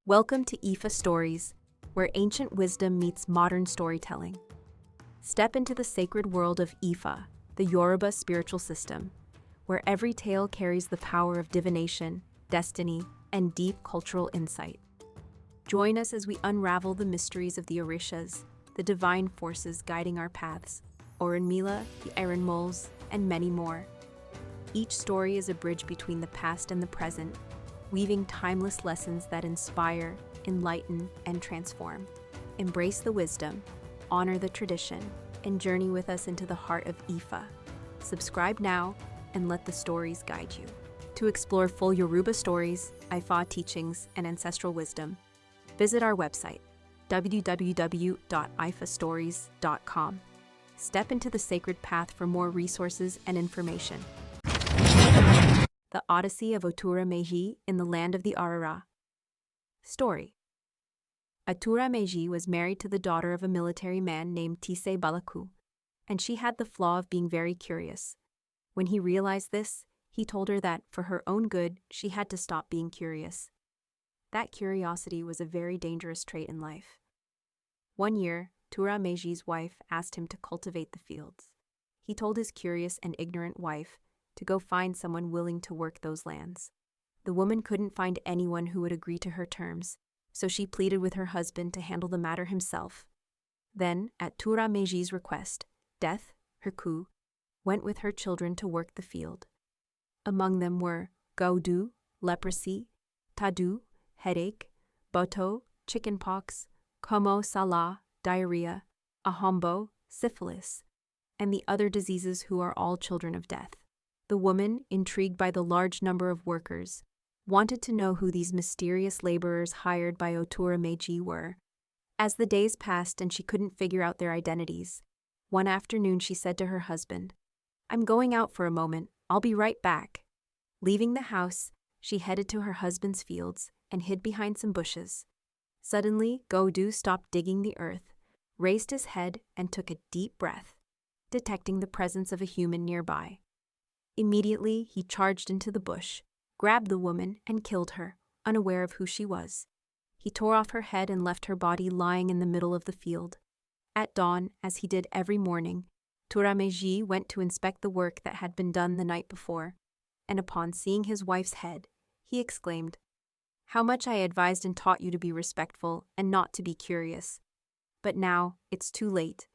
Welcome to IFAStories, where ancient wisdom meets modern storytelling. Step into the sacred world of Ifa, the Yoruba spiritual system, where every tale carries the power of divination, destiny, and deep cultural insight. Join us as we unravel the mysteries of the Orishas, the divine forces guiding our paths, Orunmila, the Erenmoles, and many more. Each story is a bridge between the past and the present, weaving timeless lessons that inspire, enlighten, and transform. Embrace the wisdom, honor the tradition, and journey with us into the heart of Ifa. Subscribe now and let the stories guide you. To explore full Yoruba stories, Ifa teachings, and ancestral wisdom, visit our website, www.ifastories.com. Step into the sacred path for more resources and information. The Odyssey of Òtúrá Méjì in the land of the Arará. Story. Òtúrá Méjì was married to the daughter of a military man named Tise Balaku, and she had the flaw of being very curious. When he realized this, he told her that, for her own good, she had to stop being curious. That curiosity was a very dangerous trait in life. One year, Òtúrá Méjì's wife asked him to cultivate the fields. He told his curious and ignorant wife to go find someone willing to work those lands. The woman couldn't find anyone who would agree to her terms, so she pleaded with her husband to handle the matter himself. Then, at Òtúrá Méjì's request, Death, her coup, went with her children to work the field. Among them were Gòúdù, leprosy, Tádòù, headache, Bótò, chickenpox, Kòmò Ṣàlá, diarrhea, Ahòmbò, syphilis, and the other diseases who are all children of death. The woman, intrigued by the large number of workers, wanted to know who these mysterious laborers hired by Òtúrá Méjì were. As the days passed and she couldn't figure out their identities, one afternoon she said to her husband, "I'm going out for a moment. I'll be right back." Leaving the house, she headed to her husband's fields and hid behind some bushes. Suddenly, Gòúdù stopped digging the earth, raised his head, and took a deep breath, detecting the presence of a human nearby. Immediately, he charged into the bush, grabbed the woman, and killed her, unaware of who she was. He tore off her head and left her body lying in the middle of the field. At dawn, as he did every morning, Òtúrá Méjì went to inspect the work that had been done the night before, and upon seeing his wife's head, he exclaimed, "How much I advised and taught you to be respectful and not to be curious. But now, it's too late.